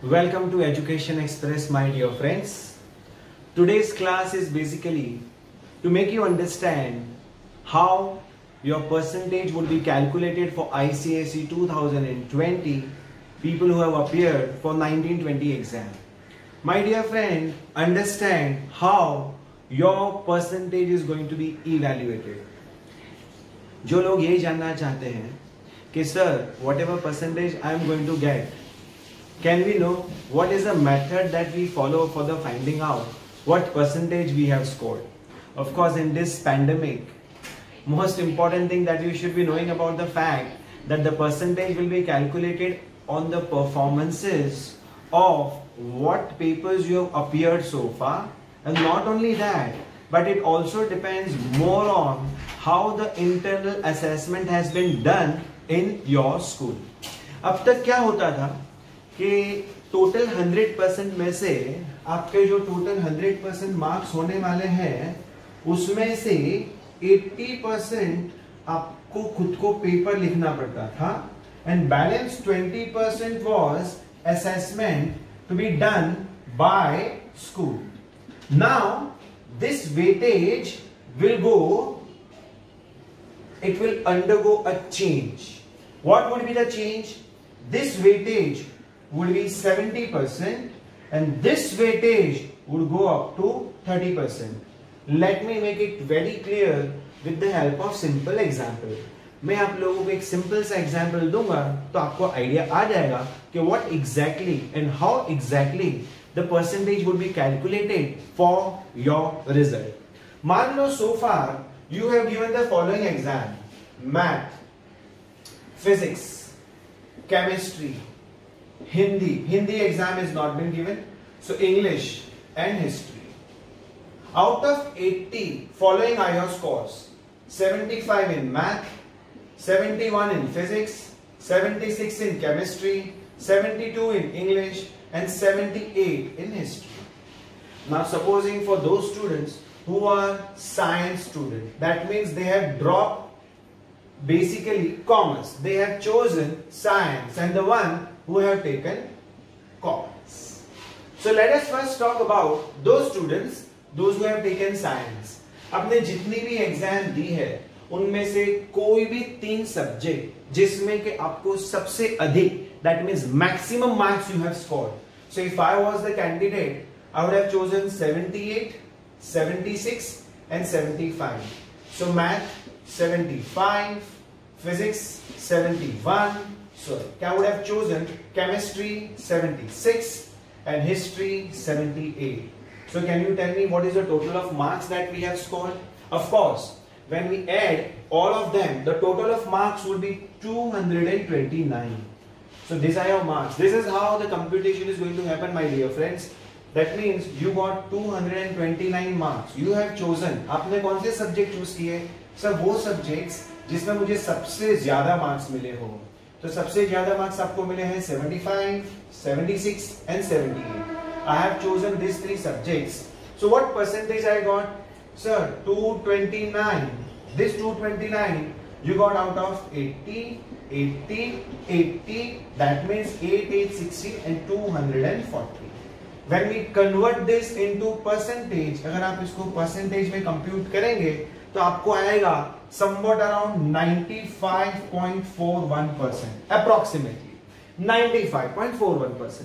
Welcome to Education Express, my dear friends. Today's class is basically to make you understand how your percentage would be calculated for ICSE 2020 people who have appeared for 1920 exam. My dear friend, understand how your percentage is going to be evaluated. जो लोग ये जानना चाहते हैं कि sir whatever percentage I am going to get, can we know what is the method that we follow for the finding out what percentage we have scored? Of course, in this pandemic, most important thing that you should be knowing about the fact that the percentage will be calculated on the performances of what papers you have appeared so far, and not only that, but it also depends more on how the internal assessment has been done in your school. अब तक क्या होता था कि total 100% में से आपके जो टोटल 100% मार्क्स होने वाले हैं उसमें से 80% आपको खुद को पेपर लिखना पड़ता था and balance 20% was assessment to be done by school. Now this weightage will go, it will undergo a change. What would be the change? This weightage would be 70% and this weightage would go up to 30%. Let me make it very clear with the help of simple example. मैं आप लोगों को एक simple सा example दूंगा तो आपको idea आ जाएगा कि what exactly and how exactly the percentage would be calculated for your result. मान लो so far you have given the following exam: math, physics, chemistry, Hindi exam has not been given, so English and history. Out of 80, following are your scores: 75 in math, 71 in physics, 76 in chemistry, 72 in English and 78 in history. Now supposing for those students who are science students, that means they have dropped basically commerce, they have chosen science, and the one who have taken commerce. So let us first talk about those students, those who have taken science. आपने जितनी भी exam दी है उनमें से कोई भी 3 subject जिसमें कि आपको सबसे अधिक, that means maximum marks you have scored. So if I was the candidate, I would have chosen 78, 76 and 75. So math 75, physics 71, sorry, I would have chosen chemistry 76 and history 78. So can you tell me what is the total of marks that we have scored? Of course, when we add all of them, the total of marks would be 229. So these are your marks. This is how the computation is going to happen, my dear friends. That means you got 229 marks. You have chosen. आपने कौन से subject choose किए? Sir वो subjects जिसमें मुझे सबसे ज्यादा marks मिले हो. तो सबसे ज्यादा मार्क्स आपको मिले हैं 75, 76 and 78. I have chosen these 3 subjects. So what percentage I got? Sir, 229. This 229 you got out of 80, 80, 80. That means 8, 8, 60 and 240. When we convert this into percentage, अगर आप इसको percentage में compute करेंगे तो आपको आएगा somewhat around 95.41%, approximately 95.41%.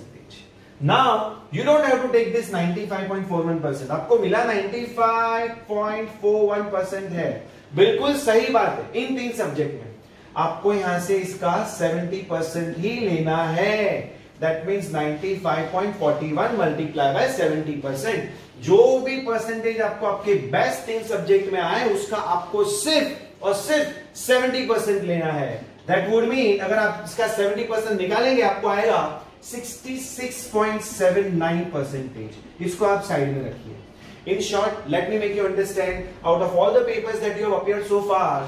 Now you don't have to take this 95.41%. आपको मिला 95.41% है, बिल्कुल सही बात है. इन 3 सब्जेक्ट में आपको यहां से इसका 70% ही लेना है. That means 95.41 multiply by 70%. जो भी परसेंटेज आपको आपके बेस्ट 3 सब्जेक्ट में आए उसका आपको सिर्फ और सिर्फ 70% लेना है. That would mean अगर आप इसका 70% निकालेंगे आपको आएगा 66.79%. इसको आप साइड में रखिए. In short, let me make you understand, out of all the papers that you have appeared so far,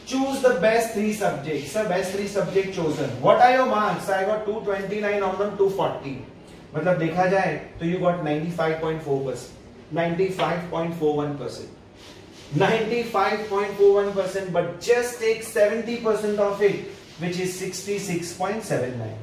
choose the best 3 subjects. Sir, best 3 subject chosen. What are your marks? I got 229 on them, 240. मतलब देखा जाए तो you got 95.4%, 95.41%, 95.41%, but just take 70% of it, which is 66.79.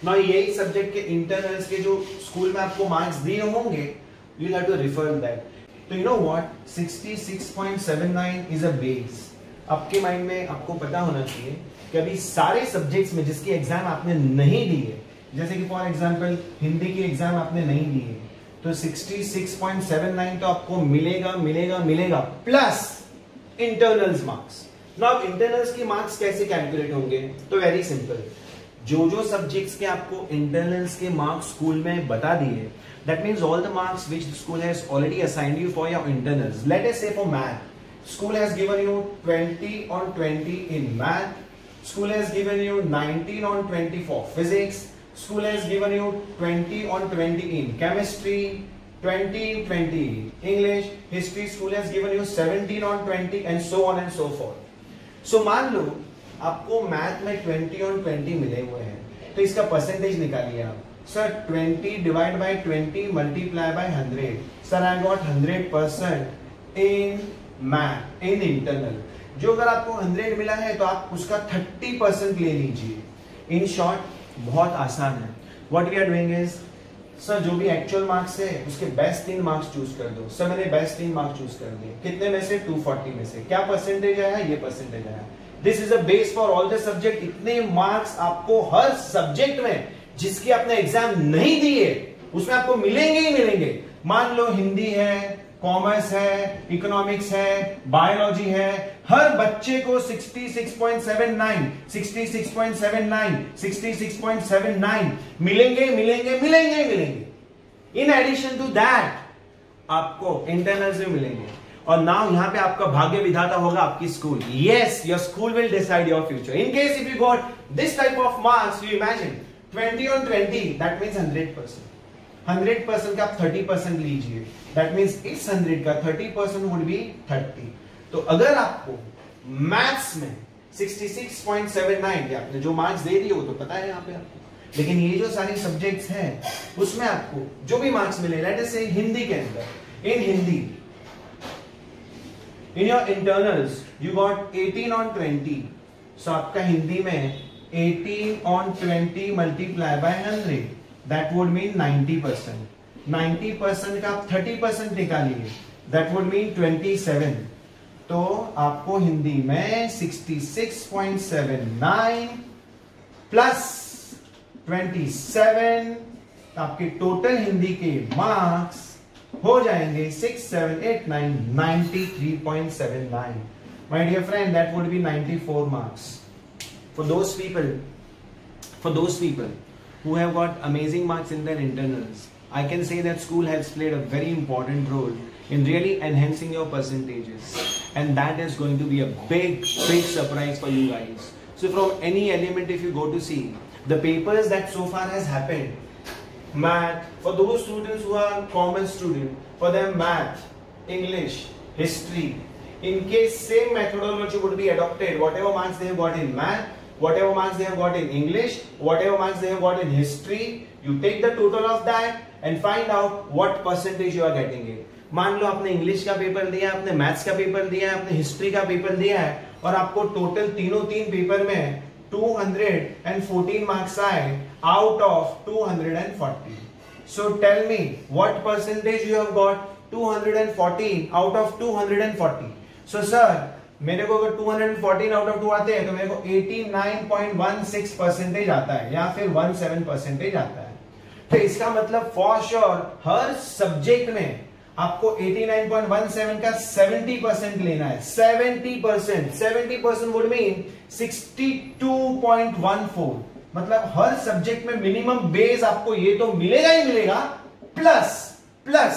ना यही subject के internals के जो school में आपको मार्क्स दिए होंगे, you have to refer that. तो you know what, 66.79 is a base. आपके माइंड में आपको पता होना चाहिए कि अभी सारे सब्जेक्ट्स में जिसकी एग्जाम आपने नहीं दी है, जैसे कि फॉर एग्जांपल हिंदी की एग्जाम आपने नहीं दी है, तो 66.79 तो आपको मिलेगा मिलेगा मिलेगा, plus internals marks. Now internals की मार्क्स कैसे कैलकुलेट होंगे? तो वेरी सिंपल, जो सब्जेक्ट्स के आपको इंटरनल्स के मार्क्स स्कूल में बता दिए, that means all the marks which the school has already assigned you for your internals. Let us say for math, school has given you 20 on 20 in math, school has given you 19 on 20 for physics, school has given you 20 on 20 in chemistry, 20 in 20 in English, history school has given you 17 on 20 and so on and so forth. So मान लो आपको math में 20 on 20 मिले हुए हैं, तो इसका percentage निकालिए आप। Sir, 20 divided by 20 multiply by 100. Sir, I got 100% in math, in internal. जो अगर आपको 100 मिला है तो आप उसका 30% ले लीजिए। In short, बहुत आसान है। What we are doing is, sir जो भी एक्चुअल मार्क्स है उसके बेस्ट 3 मार्क्स चूज कर दो। सर मैंने बेस्ट 3 मार्क्स चूज कर दिए, कितने में से? 240 में से। क्या परसेंटेज आया? ये परसेंटेज आया। This is a base for all the subject. इतने मार्क्स आपको हर सब्जेक्ट में जिसकी आपने एग्जाम नहीं दी है उसमें आपको मिलेंगे ही मिलेंगे। मान लो हिंदी है, कॉमर्स है, इकोनॉमिक्स है, बायोलॉजी है, हर बच्चे को 66.79, 66.79, 66.79 मिलेंगे मिलेंगे मिलेंगे मिलेंगे। इन एडिशन टू दैट आपको इंटरनल्स भी मिलेंगे। और नाउ यहां पे आपका भाग्य विधाता होगा आपकी school. Yes, your school will decide your future. In case if you got this type of marks, you imagine 20 on 20, that means 100%. 100% का आप 30% लीजिए, that means इस 100 का 30% would be 30। तो अगर आपको मैथ्स में 66.79 आपने जो मार्क्स दे दिए वो तो पता है यहाँ पे आपको, लेकिन ये जो सारे सब्जेक्ट्स हैं उसमें आपको जो भी मार्क्स मिले, लेट अस से हिंदी के अंदर, in Hindi, in your internals you got 18 on 20, so आपका हिंदी में 18 on 20 multiply by 100, that would mean 90%. 90% का आप 30% निकालिए, that would mean 27. तो आपको हिंदी में 66.79 प्लस 27, आपके टोटल हिंदी के मार्क्स हो जाएंगे 6, 7, 8, 9, 93.79. My dear friend, that would be 94 marks. For those people who have got amazing marks in their internals, I can say that school has played a very important role in really enhancing your percentages, and that is going to be a big surprise for you guys. So from any element, if you go to see the papers that so far has happened, math, for those students who are common student, for them math, English, history, in case same methodology would be adopted, whatever marks they have got in math, whatever marks they have got in English, whatever marks they have got in history, you take the total of that and find out what percentage you are getting it. मान लो आपने English का paper दिया, आपने maths का paper दिया है, आपने history का पेपर दिया है और आपको टोटल तीन पेपर में 214 मार्क्स आए out of 240. So tell me what percentage you have got? 214 out of 240. So sir, मेरे को अगर 214 आउट ऑफ 2 आते हैं तो मेरे को 89.16% आता है या फिर 17% आता है। तो इसका मतलब फॉर श्योर हर सब्जेक्ट में आपको 89.17 का 70% लेना है। 70% वुड मीन 62.14, मतलब हर सब्जेक्ट में मिनिमम बेस आपको ये तो मिलेगा ही मिलेगा, प्लस प्लस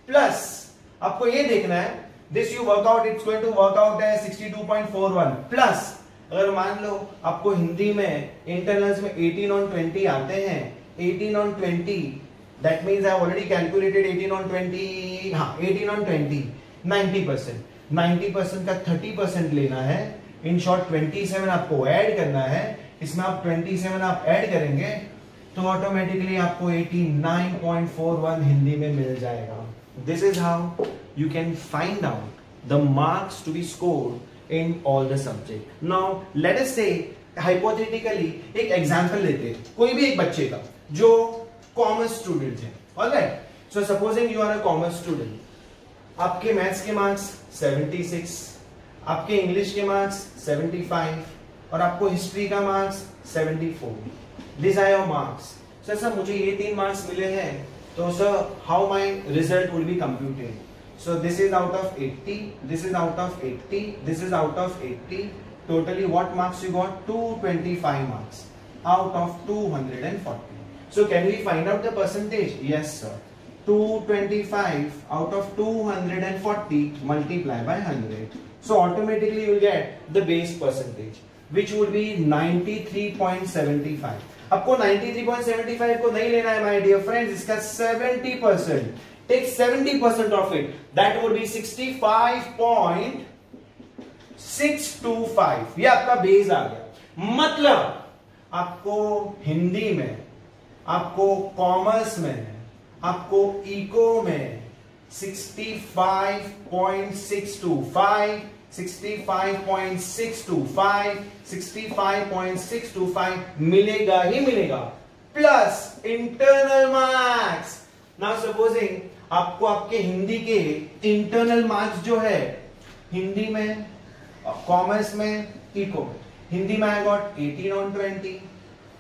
प्लस आपको ये देखना है this you work out, it's going to work out है 62.41 प्लस अगर मान लो आपको हिंदी में इंटरनल्स में 18 on 20 आते हैं, 18 on 20 that means I have already calculated 18 on 20, हाँ 18 on 20 90% का 30% लेना है। इन शॉर्ट 27 आपको ऐड करना है, इसमें आप 27 आप ऐड करेंगे तो ऑटोमेटिकली आपको 89.41 हिंदी में मिल जाएगा। This is how you can find out the marks to be scored in all the subject. Now let us say hypothetically एक एग्जांपल लेते हैं कोई भी एक बच्चे का जो कॉमर्स स्टूडेंट है. Alright, so supposing you are a commerce student, आपके मैथ्स के मार्क्स 76, आपके इंग्लिश के मार्क्स 75 और आपको हिस्ट्री का marks 74. This are your marks. Sir मुझे ये 3 मार्क्स मिले हैं, तो sir how my result would be computed? So this is out of 80, this is out of 80, this is out of 80. Totally what marks you got? 225 marks out of 240. So can we find out the percentage? Yes sir. 225 out of 240 multiply by 100. So automatically you will get the base percentage, which would be 93.75. आपको 93.75 को नहीं लेना है my dear friends, इसका 70%. Take 70% of it. That would be 65.625. ये आपका base आ गया. मतलब आपको हिंदी में, आपको कॉमर्स में, आपको इको में 65.625, 65.625, 65.625 मिलेगा ही मिलेगा, plus internal marks. Now supposing आपको आपके हिंदी के इंटरनल मार्क्स जो है, हिंदी में, कॉमर्स में, इको में, हिंदी में I got 18 on 20,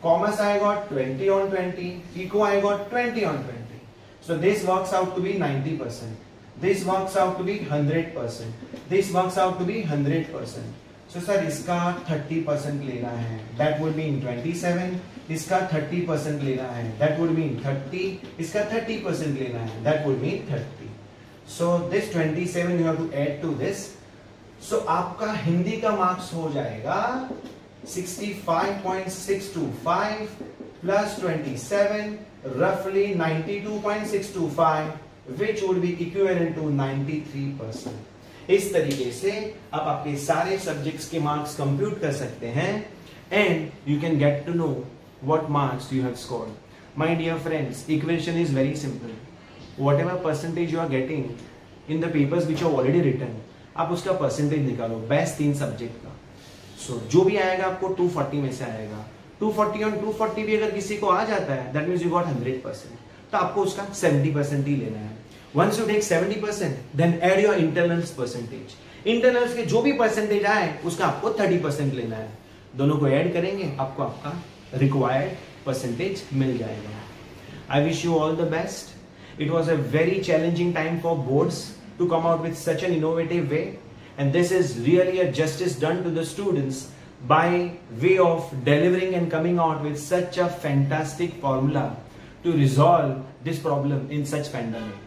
commerce I got 20 on 20, eco I got 20 on 20. So this works out to be 90%. This works out to be 100%. This works out to be 100%. So sir इसका 30% लेना है, that would mean 27. इसका 30% लेना है, that would mean 30. इसका 30% लेना है, that would mean 30. So this 27 you have to add to this. So आपका हिंदी का मार्क्स हो जाएगा 65.625 plus 27, roughly 92.625, which would be equivalent to 93%. इस तरीके से आप आपके सारे सब्जेक्ट्स के मार्क्स कंप्यूट कर सकते हैं and you can get to know what marks you have scored. My dear friends, equation is very simple. Whatever percentage you are getting in the papers which you have already written, आप उसका percentage निकालो best 3 subject का. सो जो भी आएगा आपको 240 में से आएगा. 240 और 240 भी अगर किसी को आ जाता है, दैट मींस यू गॉट 100%. तो आपको उसका 70% ही लेना है. Once you take 70%, then add your internals percentage. Internals के जो भी परसेंटेज आए उसका आपको 30% लेना है. दोनों को ऐड करेंगे, आपको आपका रिक्वायर्ड परसेंटेज मिल जाएगा. I wish you all the best. It was a very challenging time for boards to come out with such an innovative way, and this is really a justice done to the students by way of delivering and coming out with such a fantastic formula to resolve this problem in such pandemic.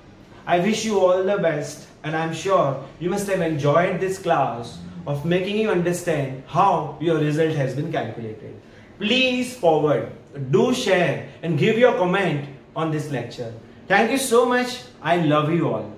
I wish you all the best, and I'm sure you must have enjoyed this class of making you understand how your result has been calculated. Please forward, do share and give your comment on this lecture. Thank you so much. I love you all.